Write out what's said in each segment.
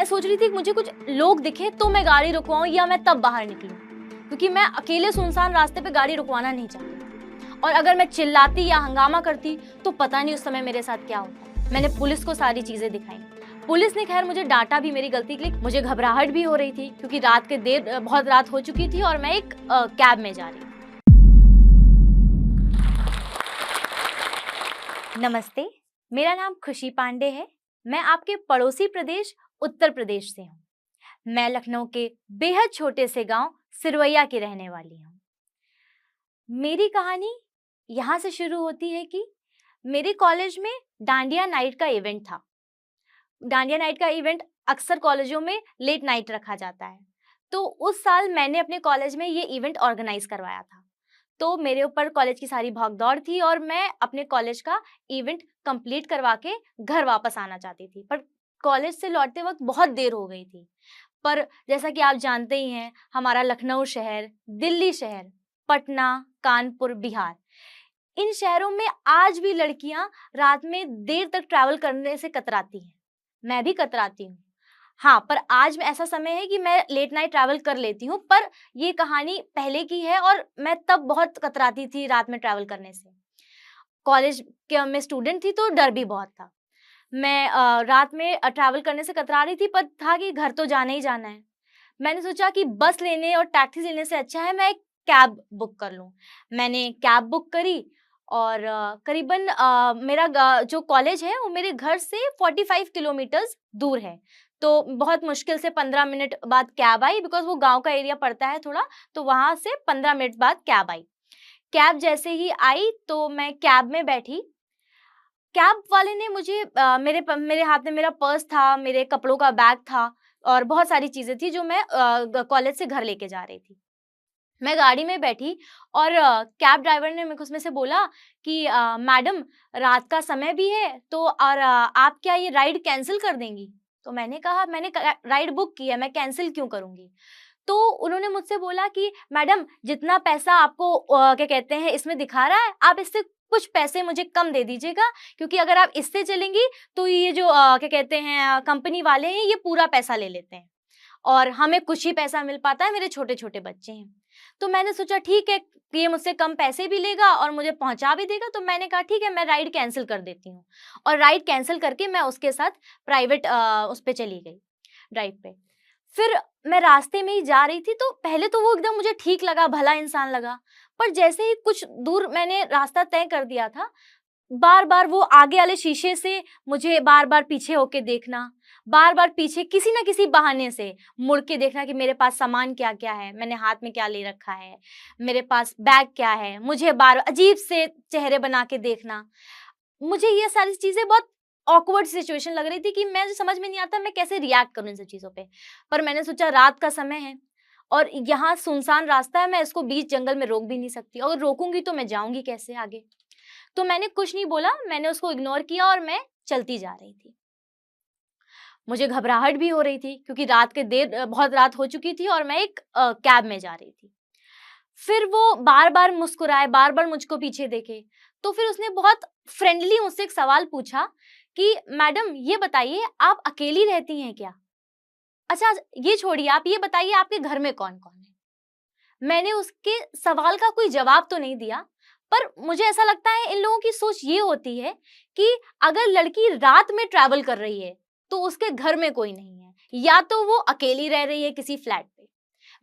मैं सोच रही थी कि मुझे कुछ लोग दिखे तो मैं गाड़ी रुकवाऊं या मैं तब बाहर निकलूं, क्योंकि मैं अकेले सुनसान रास्ते पे गाड़ी रुकवाना नहीं चाहती। और अगर मैं चिल्लाती या हंगामा करती तो पता नहीं उस समय मेरे साथ क्या होता। मैंने पुलिस को सारी चीजें दिखाई। पुलिस ने खैर मुझे डांटा भी मेरी गलती के लिए। मुझे घबराहट भी हो रही थी क्योंकि रात के बहुत रात हो चुकी थी और मैं एक कैब में जा रही थी। नमस्ते, मेरा नाम खुशी पांडे है। मैं आपके पड़ोसी प्रदेश उत्तर प्रदेश से हूँ। मैं लखनऊ के बेहद छोटे से गांव सिरवैया की रहने वाली हूँ। मेरी कहानी यहाँ से शुरू होती है कि मेरे कॉलेज में डांडिया नाइट का इवेंट था। डांडिया नाइट का इवेंट अक्सर कॉलेजों में लेट नाइट रखा जाता है, तो उस साल मैंने अपने कॉलेज में ये इवेंट ऑर्गेनाइज करवाया था। तो मेरे ऊपर कॉलेज की सारी भागदौड़ थी और मैं अपने कॉलेज का इवेंट कंप्लीट करवा के घर वापस आना चाहती थी, पर कॉलेज से लौटते वक्त बहुत देर हो गई थी। पर जैसा कि आप जानते ही हैं, हमारा लखनऊ शहर, दिल्ली शहर, पटना, कानपुर, बिहार, इन शहरों में आज भी लड़कियां रात में देर तक ट्रैवल करने से कतराती हैं। मैं भी कतराती हूँ। हाँ, पर आज में ऐसा समय है कि मैं लेट नाइट ट्रैवल कर लेती हूँ, पर ये कहानी पहले की है और मैं तब बहुत कतराती थी रात में ट्रैवल करने से। कॉलेज के में स्टूडेंट थी तो डर भी बहुत था। मैं रात में ट्रैवल करने से कतरा रही थी, पर था कि घर तो जाना ही जाना है। मैंने सोचा कि बस लेने और टैक्सी लेने से अच्छा है मैं एक कैब बुक कर लूँ। मैंने कैब बुक करी और करीबन मेरा जो कॉलेज है वो मेरे घर से 45 किलोमीटर्स दूर है। तो बहुत मुश्किल से 15 मिनट बाद कैब आई, बिकॉज़ वो गाँव का एरिया पड़ता है थोड़ा, तो वहाँ से 15 मिनट बाद कैब आई। कैब जैसे ही आई तो मैं कैब में बैठी। कैब वाले ने मुझे मेरे हाथ में मेरा पर्स था, मेरे कपड़ों का बैग था और बहुत सारी चीज़ें थी जो मैं कॉलेज से घर लेके जा रही थी। मैं गाड़ी में बैठी और कैब ड्राइवर ने मेरे को उसमें से बोला कि मैडम, रात का समय भी है तो और आप क्या ये राइड कैंसिल कर देंगी? तो मैंने कहा मैंने राइड बुक की है, मैं कैंसिल क्यों करूँगी? तो उन्होंने मुझसे बोला कि मैडम, जितना पैसा आपको क्या कहते हैं इसमें दिखा रहा है, आप इससे कुछ पैसे मुझे कम दे दीजिएगा, क्योंकि अगर आप इससे चलेंगी तो ये जो क्या कहते हैं कंपनी वाले हैं, ये पूरा पैसा ले लेते हैं और हमें कुछ ही पैसा मिल पाता है, मेरे छोटे-छोटे बच्चे हैं। तो मैंने सोचा ठीक है, ये मुझसे कम पैसे भी लेगा और मुझे पहुँचा भी देगा, तो मैंने कहा ठीक है, मैं राइड कैंसल कर देती हूँ। और राइड कैंसल करके मैं उसके साथ प्राइवेट उस पे चली गई, ड्राइव पे। फिर मैं रास्ते में ही जा रही थी तो पहले तो वो एकदम मुझे ठीक लगा, भला इंसान लगा, पर जैसे ही कुछ दूर मैंने रास्ता तय कर दिया था, बार-बार वो आगे वाले शीशे से मुझे बार-बार पीछे होके देखना, बार-बार पीछे किसी न किसी बहाने से मुड़ के देखना कि मेरे पास सामान क्या-क्या है, मैंने हाथ में क्या ले रखा है, मेरे पास बैग क्या है, मुझे बार अजीब से चेहरे बना के देखना। मुझे ये सारी चीज़ें बहुत ऑकवर्ड सिचुएशन लग रही थी कि मैं समझ में नहीं आता मैं कैसे रिएक्ट करूँ इन सब चीज़ों पे। पर मैंने सोचा रात का समय है और यहाँ सुनसान रास्ता है, मैं इसको बीच जंगल में रोक भी नहीं सकती, अगर रोकूँगी तो मैं जाऊँगी कैसे आगे? तो मैंने कुछ नहीं बोला, मैंने उसको इग्नोर किया और मैं चलती जा रही थी। मुझे घबराहट भी हो रही थी क्योंकि बहुत रात हो चुकी थी और मैं एक कैब में जा रही थी। फिर वो बार-बार मुस्कुराए, बार-बार मुझको पीछे देखे। तो फिर उसने बहुत फ्रेंडली मुझसे एक सवाल पूछा कि मैडम, ये बताइए आप अकेली रहती हैं क्या? अच्छा, ये छोड़िए, आप ये बताइए आपके घर में कौन-कौन है? मैंने उसके सवाल का कोई जवाब तो नहीं दिया, पर मुझे ऐसा लगता है इन लोगों की सोच ये होती है कि अगर लड़की रात में ट्रैवल कर रही है, तो उसके घर में कोई नहीं है, या तो वो अकेली रह रही है किसी फ्लैट पे।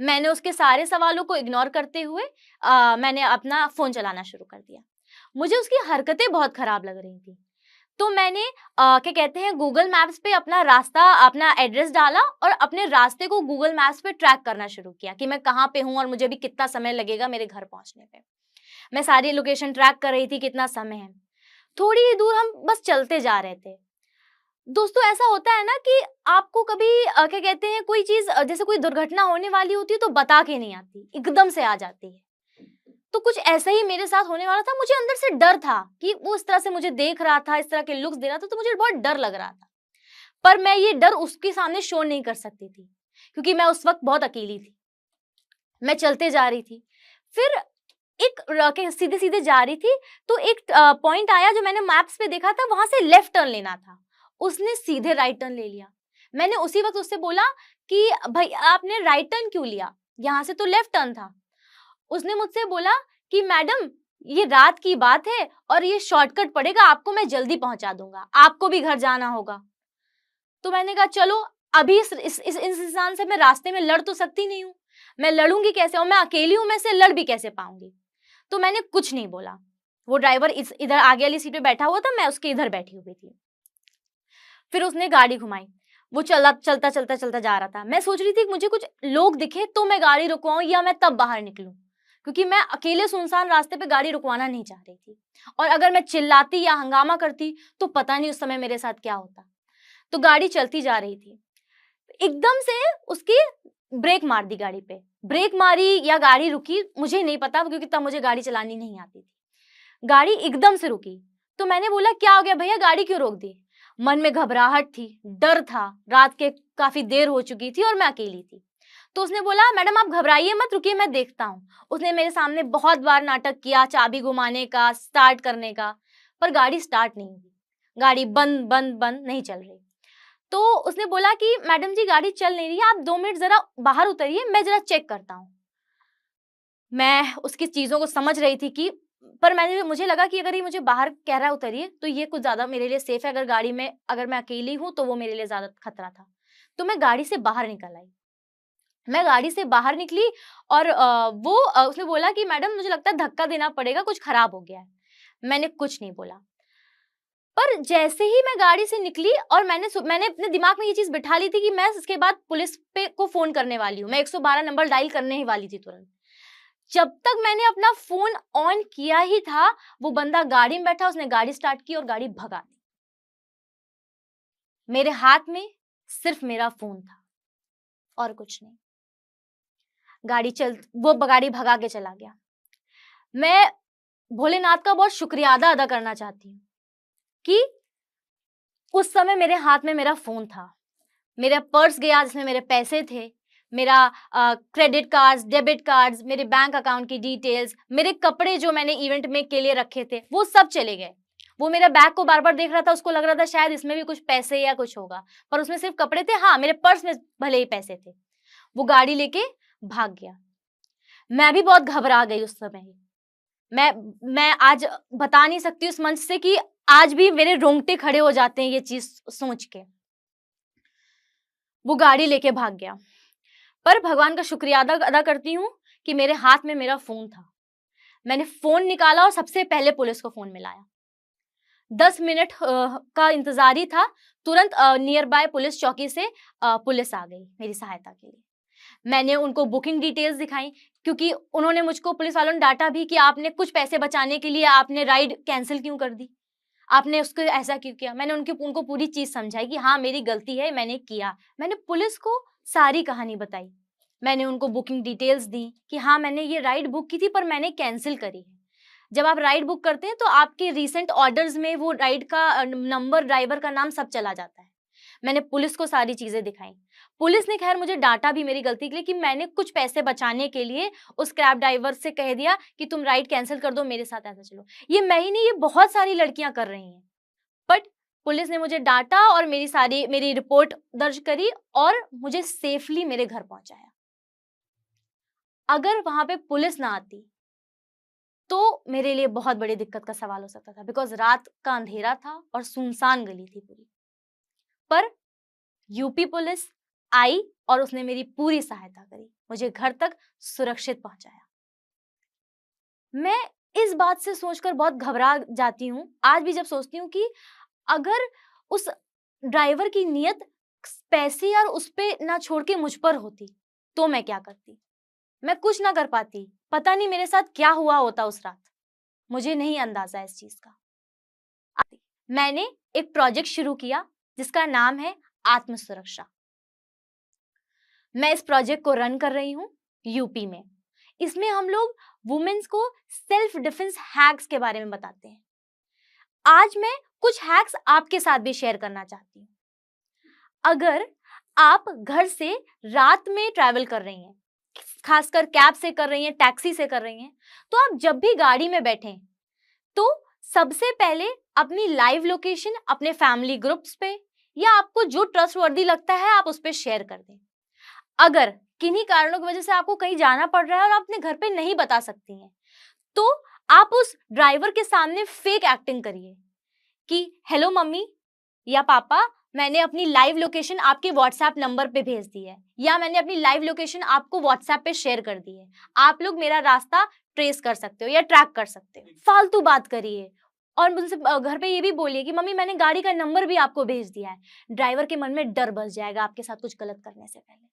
मैंने उसके सारे सवालों को इग्नोर करते हुए मैंने अपना फ़ोन चलाना शुरू कर दिया। मुझे उसकी हरकतें बहुत खराब लग रही थी। तो मैंने क्या कहते हैं गूगल मैप्स पे अपना एड्रेस डाला और अपने रास्ते को गूगल मैप्स पे ट्रैक करना शुरू किया कि मैं कहाँ पे हूँ और मुझे भी कितना समय लगेगा मेरे घर पहुँचने पे। मैं सारी लोकेशन ट्रैक कर रही थी कितना समय है। थोड़ी ही दूर हम बस चलते जा रहे थे। दोस्तों, ऐसा होता है ना कि आपको कभी क्या कहते हैं कोई चीज़ जैसे कोई दुर्घटना होने वाली होती है तो बता के नहीं आती, एकदम से आ जाती है। तो कुछ ऐसा ही मेरे साथ होने वाला था। मुझे अंदर से डर था कि वो इस तरह से मुझे देख रहा था, इस तरह के लुक्स दे रहा था, तो मुझे बहुत डर लग रहा था। पर मैं ये डर उसके सामने शो नहीं कर सकती थी, क्योंकि मैं उस वक़्त बहुत अकेली थी। मैं चलते जा रही थी। फिर एक के सीधे-सीधे जा रही थी, तो एक पॉइंट आया जो मैंने मैप्स पे देखा था, वहाँ से लेफ्ट टर्न लेना था। उसने सीधे राइट टर्न ले लिया। मैंने उसी वक्त उससे बोला कि भाई आपने राइट टर्न क्यों लिया, यहाँ से तो लेफ्ट टर्न था। उसने मुझसे बोला कि मैडम ये रात की बात है और ये शॉर्टकट पड़ेगा, आपको मैं जल्दी पहुंचा दूंगा, आपको भी घर जाना होगा। तो मैंने कहा चलो, अभी इस इंसान से मैं रास्ते में लड़ तो सकती नहीं हूँ, मैं लड़ूंगी कैसे, और मैं अकेली हूं, मैं इससे लड़ भी कैसे पाऊंगी। तो मैंने कुछ नहीं बोला। वो ड्राइवर इधर आगे वाली सीट पे बैठा हुआ था, मैं उसके इधर बैठी हुई थी। फिर उसने गाड़ी घुमाई, वो चलता चलता जा रहा था। मैं सोच रही थी कि मुझे कुछ लोग दिखे तो मैं गाड़ी रुकवाऊं या मैं तब बाहर निकलूं, क्योंकि मैं अकेले सुनसान रास्ते पे गाड़ी रुकवाना नहीं चाह रही थी। और अगर मैं चिल्लाती या हंगामा करती तो पता नहीं उस समय मेरे साथ क्या होता। तो गाड़ी चलती जा रही थी, एकदम से उसकी ब्रेक मार दी गाड़ी पे। ब्रेक मारी या गाड़ी रुकी मुझे नहीं पता, क्योंकि तब मुझे गाड़ी चलानी नहीं आती थी। गाड़ी एकदम से रुकी। तो मैंने बोला क्या हो गया भैया, गाड़ी क्यों रोक दी? मन में घबराहट थी, डर था, रात के काफी देर हो चुकी थी और मैं अकेली थी। तो उसने बोला मैडम आप घबराइए मत, रुकिए मैं देखता हूँ। उसने मेरे सामने बहुत बार नाटक किया, चाबी घुमाने का, स्टार्ट करने का, पर गाड़ी स्टार्ट नहीं हुई। गाड़ी बंद बंद बंद नहीं चल रही। तो उसने बोला कि मैडम जी गाड़ी चल नहीं रही है, आप 2 मिनट जरा बाहर उतरिए, मैं जरा चेक करता हूँ। मैं उसकी चीजों को समझ रही थी कि, पर मुझे लगा कि अगर ये मुझे बाहर कह रहा है उतरिए तो ये कुछ ज्यादा मेरे लिए सेफ है। अगर गाड़ी में अगर मैं अकेली हूं तो वो मेरे लिए ज्यादा खतरा था। तो मैं गाड़ी से बाहर निकल आई। मैं गाड़ी से बाहर निकली और उसने बोला कि मैडम मुझे लगता है धक्का देना पड़ेगा, कुछ खराब हो गया है। मैंने कुछ नहीं बोला। पर जैसे ही मैं गाड़ी से निकली और मैंने अपने दिमाग में ये चीज बिठा ली थी कि मैं इसके बाद पुलिस पे को फोन करने वाली हूँ, मैं 112 नंबर डायल करने ही वाली थी तुरंत। जब तक मैंने अपना फोन ऑन किया ही था, वो बंदा गाड़ी में बैठा, उसने गाड़ी स्टार्ट की और गाड़ी भगा दी। मेरे हाथ में सिर्फ मेरा फोन था और कुछ नहीं। वो गाड़ी भगा के चला गया। मैं भोलेनाथ का बहुत शुक्रिया अदा करना चाहती हूँ कि उस समय मेरे हाथ में मेरा फोन था, मेरा पर्स गया जिसमें मेरे पैसे थे, मेरा क्रेडिट कार्ड्स, डेबिट कार्ड्स, मेरे बैंक अकाउंट की डिटेल्स, मेरे कपड़े जो मैंने इवेंट में के लिए रखे थे वो सब चले गए। वो मेरे बैग को बार बार देख रहा था, उसको लग रहा था शायद इसमें भी कुछ पैसे या कुछ होगा, पर उसमें सिर्फ कपड़े थे। हाँ, मेरे पर्स में भले ही पैसे थे। वो गाड़ी लेके भाग गया। मैं भी बहुत घबरा गई उस समय। मैं आज बता नहीं सकती उस मंच से कि आज भी मेरे रोंगटे खड़े हो जाते हैं ये चीज सोच के। वो गाड़ी लेके भाग गया, पर भगवान का शुक्रिया अदा करती हूँ कि मेरे हाथ में मेरा फोन था। मैंने फोन निकाला और सबसे पहले पुलिस को फोन मिलाया। 10 मिनट का इंतजार ही था, तुरंत नियर बाय पुलिस चौकी से पुलिस आ गई मेरी सहायता के लिए। मैंने उनको बुकिंग डिटेल्स दिखाई, क्योंकि उन्होंने मुझको, पुलिस वालों ने डांटा भी कि आपने कुछ पैसे बचाने के लिए आपने राइड कैंसिल क्यों कर दी, आपने उसको ऐसा क्यों किया। मैंने उनको पूरी चीज समझाई कि हाँ मेरी गलती है, मैंने किया। मैंने पुलिस को सारी कहानी बताई। मैंने उनको बुकिंग डिटेल्स दी कि हाँ मैंने ये राइड बुक की थी पर मैंने कैंसिल करी है। जब आप राइड बुक करते हैं तो आपके रिसेंट ऑर्डर्स में वो राइड का नंबर, ड्राइवर का नाम सब चला जाता है। मैंने पुलिस को सारी चीजें दिखाई। पुलिस ने खैर मुझे डांटा भी मेरी गलती के लिए कि मैंने कुछ पैसे बचाने के लिए उस कैब ड्राइवर से कह दिया कि तुम राइड कैंसिल कर दो, मेरे साथ ऐसा चलो। ये मैं ही नहीं, ये बहुत सारी लड़कियां कर रही हैं। बट पुलिस ने मुझे डांटा और मेरी रिपोर्ट दर्ज करी और मुझे सेफली मेरे घर पहुंचाया। अगर वहां पे पुलिस ना आती तो मेरे लिए बहुत बड़ी दिक्कत का सवाल हो सकता था, बिकॉज रात का अंधेरा था और सुनसान गली थी पूरी। पर यूपी पुलिस आई और उसने मेरी पूरी सहायता करी, मुझे घर तक सुरक्षित पहुंचाया। मैं इस बात से सोचकर बहुत घबरा जाती हूँ आज भी, जब सोचती हूँ कि अगर उस ड्राइवर की नियत पैसे यार उस पे ना छोड़ के मुझ पर होती तो मैं क्या करती। मैं कुछ ना कर पाती, पता नहीं मेरे साथ क्या हुआ होता उस रात, मुझे नहीं अंदाजा इस चीज का। मैंने एक प्रोजेक्ट शुरू किया जिसका नाम है आत्म सुरक्षा। मैं इस प्रोजेक्ट को रन कर रही हूँ यूपी में। इसमें हम लोग वुमेन्स को सेल्फ डिफेंस हैक्स के बारे में बताते हैं। आज मैं कुछ हैक्स आपके साथ भी शेयर करना चाहती हूँ। अगर आप घर से रात में ट्रैवल कर रही हैं, खासकर कैब से कर रही हैं, टैक्सी से कर रही हैं, तो आप जब भी गाड़ी में बैठें तो सबसे पहले अपनी लाइव लोकेशन अपने फैमिली ग्रुप्स पे या आपको जो ट्रस्टवर्दी लगता है आप उस पर शेयर कर दें। अगर किन्हीं कारणों की वजह से आपको कहीं जाना पड़ रहा है और आप अपने घर पे नहीं बता सकती हैं, तो आप उस ड्राइवर के सामने फेक एक्टिंग करिए कि हेलो मम्मी या पापा, मैंने अपनी लाइव लोकेशन आपके व्हाट्सएप नंबर पे भेज दी है, या मैंने अपनी लाइव लोकेशन आपको व्हाट्सएप पे शेयर कर दी है, आप लोग मेरा रास्ता ट्रेस कर सकते हो या ट्रैक कर सकते हो। फालतू बात करिए और मुझसे घर पे ये भी बोलिए कि मम्मी मैंने गाड़ी का नंबर भी आपको भेज दिया है। ड्राइवर के मन में डर बस जाएगा आपके साथ कुछ गलत करने से पहले।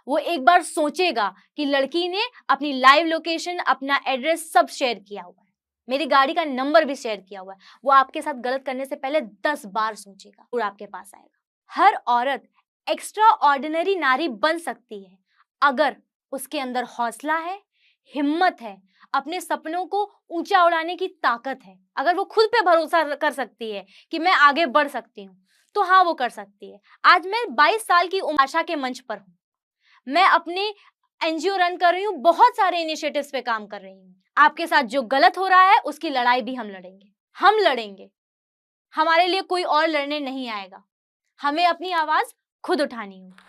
वो एक बार सोचेगा कि लड़की ने अपनी लाइव लोकेशन, अपना एड्रेस सब शेयर किया हुआ है, मेरी गाड़ी का नंबर भी शेयर किया हुआ है। वो आपके साथ गलत करने से पहले 10 बार सोचेगा और आपके पास आएगा। हर औरत एक्स्ट्रा ऑर्डिनरी नारी बन सकती है अगर उसके अंदर हौसला है, हिम्मत है, अपने सपनों को ऊंचा उड़ाने की ताकत है। अगर वो खुद पे भरोसा कर सकती है कि मैं आगे बढ़ सकती हूँ, तो हाँ वो कर सकती है। आज मैं 22 साल की उम्र आशा के मंच पर हूँ। मैं अपने एनजीओ रन कर रही हूँ, बहुत सारे इनिशिएटिव्स पे काम कर रही हूँ। आपके साथ जो गलत हो रहा है उसकी लड़ाई भी हम लड़ेंगे, हम लड़ेंगे। हमारे लिए कोई और लड़ने नहीं आएगा। हमें अपनी आवाज खुद उठानी होगी।